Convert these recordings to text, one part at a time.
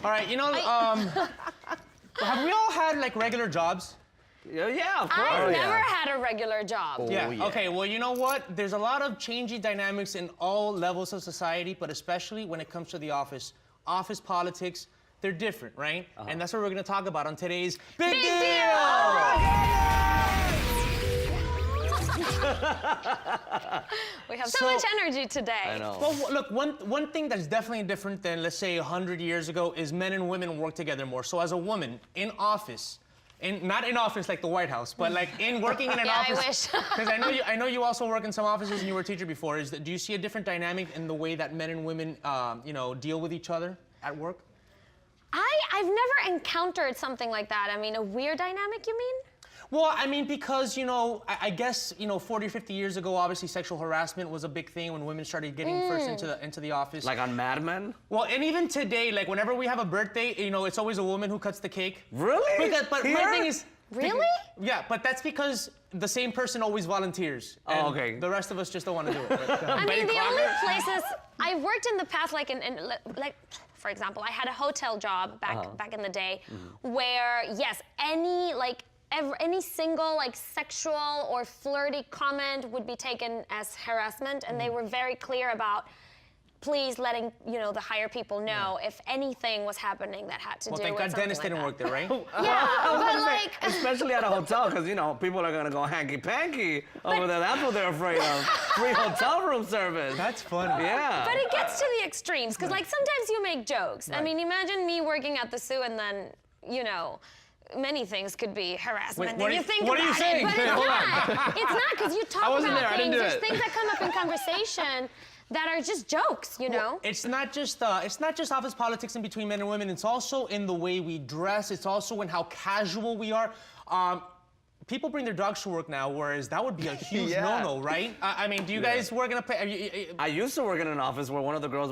All right, you know, have we all had like regular jobs? Yeah, of course. I've never had a regular job. Oh, yeah. Okay, well, you know what? There's a lot of changing dynamics in all levels of society, but especially when it comes to the office. Office politics, they're different, right? And that's what we're gonna talk about on today's Big Deal! We have so much energy today. I know. Well, look, one thing that's definitely different than, let's say, 100 years ago is men and women work together more. So as a woman in office, not in office like the White House, but like in working in an office. I wish. Because I know you also work in some offices and you were a teacher before. Do you see a different dynamic in the way that men and women, you know, deal with each other at work? I've never encountered something like that. I mean, a weird dynamic, you mean? Well, I mean, because, you know, I guess, you know, 40 or 50 years ago, obviously sexual harassment was a big thing when women started getting first into the office. Like on Mad Men? Well, and even today, like whenever we have a birthday, you know, it's always a woman who cuts the cake. Really? But my thing is... Really? Yeah, but that's because the same person always volunteers. Oh, okay. The rest of us just don't want to do it. But, I mean, the only places I've worked in the past, like like, for example, I had a hotel job back in the day, where yes, any single like sexual or flirty comment would be taken as harassment, and they were very clear about please letting, you know, the higher people know if anything was happening that had to do with thank God something Dennis like didn't that. work there, right? Yeah, but like... Especially at a hotel, because, you know, people are going to go hanky-panky over there. That's what they're afraid of. Free hotel room service. That's funny. Yeah. But it gets to the extremes, because like sometimes you make jokes. Right. I mean, imagine me working at the zoo and then, you know, many things could be harassment. Wait, and you think what are you about saying? it, but Hold it's not. It's not, because you talk wasn't about there, I didn't things. do There's it. things that come up in conversation that are just jokes, you know? It's not just office politics in between men and women. It's also in the way we dress. It's also in how casual we are. People bring their dogs to work now, whereas that would be a huge Yeah. no-no, right? I mean, do you guys work in a I used to work in an office where one of the girls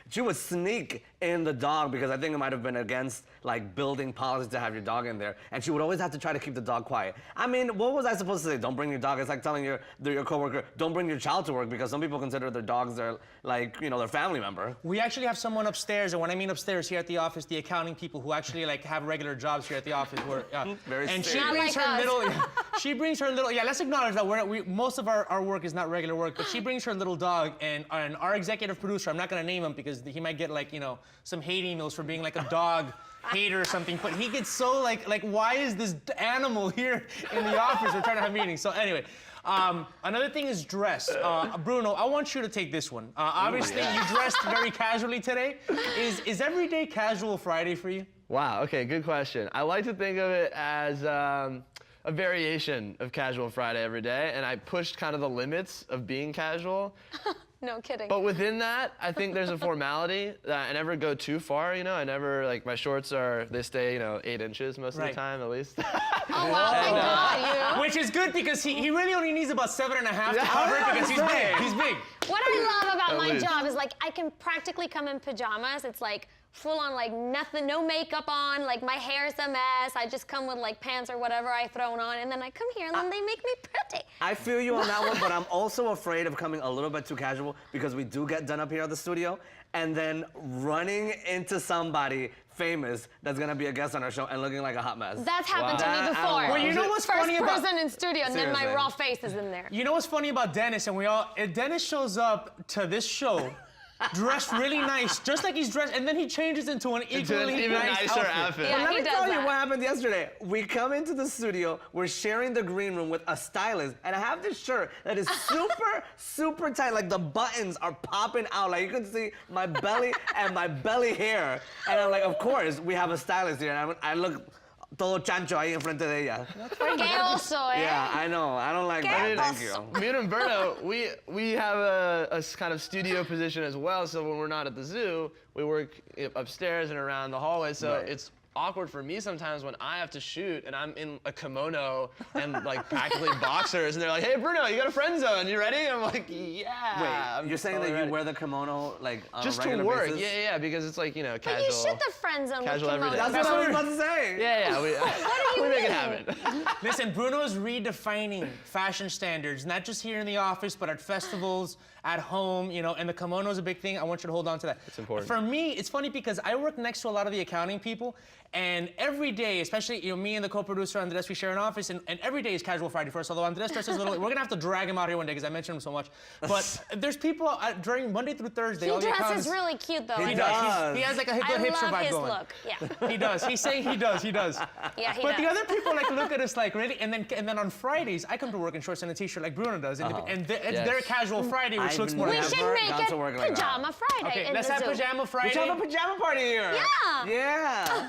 she would sneak in the dog because I think it might have been against like building policies to have your dog in there. And she would always have to try to keep the dog quiet. I mean, what was I supposed to say? Don't bring your dog. It's like telling your coworker, don't bring your child to work because some people consider their dogs their, like, you know, their family member. We actually have someone upstairs, and when I mean upstairs here at the office, the accounting people who actually like have regular jobs here at the office. Very and she serious. brings Not her like little. She brings her little. Yeah, let's acknowledge that most of our work is not regular work, but she brings her little dog, and our executive producer, I'm not gonna name him because he might get like, you know, some hate emails for being like a dog hater or something. But he gets so like why is this animal here in the office? We're trying to have meetings. So anyway. Another thing is dress. Bruno, I want you to take this one. Obviously, you dressed very casually today. Is everyday casual Friday for you? Wow, okay, good question. I like to think of it as a variation of casual Friday every day, and I pushed kind of the limits of being casual. No kidding. But within that, I think there's a formality that I never go too far, you know? I never, like, my shorts they stay, you know, 8 inches most of the time, at least. Oh, wow, thank God, you. Which is good because he really only needs about 7.5 to cover it because he's big. He's big. What I love about my least. job is like I can practically come in pajamas. It's like full on like nothing, no makeup on, like my hair's a mess. I just come with like pants or whatever I thrown on, and then I come here and then they make me pretty. I feel you on that one, but I'm also afraid of coming a little bit too casual because we do get done up here at the studio and then running into somebody famous that's gonna be a guest on our show and looking like a hot mess. That's happened to me I don't before. know. Well, you know what's funny about... First person in studio, and then my Seriously. raw face is in there. You know what's funny about Dennis, and if Dennis shows up to this show dressed really nice, just like he's dressed, and then he changes into an equally even nice nicer outfit. outfit. Yeah, Let he me does tell you that. what happened yesterday. We come into the studio, we're sharing the green room with a stylist, and I have this shirt that is super tight. Like the buttons are popping out. Like you can see my belly and my belly hair. And I'm like, of course, we have a stylist here. And I look todo chancho ahí enfrente de ella. Qué oso, eh? Yeah, I know. I don't like that. Thank you. Me and Humberto, we have a kind of studio position as well, so when we're not at the zoo, we work upstairs and around the hallway, so Right. it's awkward for me sometimes when I have to shoot and I'm in a kimono and like practically boxers, and they're like, "Hey, Bruno, you got a friend zone? You ready?" I'm like, "Yeah." Wait, I'm you're saying totally that you ready. wear the kimono like on just a to regular work? basis? Yeah, because it's like, you know, But casual. you should the friend zone with Casual every day. kimonos. That's what I was about to say. Yeah, we you make it mean? happen. Listen, Bruno's redefining fashion standards, not just here in the office, but at festivals, at home, you know, and the kimono is a big thing. I want you to hold on to that. It's important. For me, it's funny because I work next to a lot of the accounting people, and every day, especially, you know, me and the co-producer Andres, we share an office, and every day is Casual Friday for us, although Andres dresses a little, we're gonna have to drag him out here one day because I mentioned him so much. But there's people during Monday through Thursday, all He the accountants. dresses really cute though. He I does. think. He has like a I good hipster love vibe his going. look. Yeah. He does. He's saying he does. He does. Yeah, he But the does. other people like look at us like really, and then on Fridays I come to work in shorts and a t-shirt like Bruno does, and it's Yes. their Casual Friday, which I've looks more. We never like should make gone it to work like that. Pajama Friday Okay, in let's the have Zoom. Pajama We Friday. should have a pajama party here. Yeah. Yeah.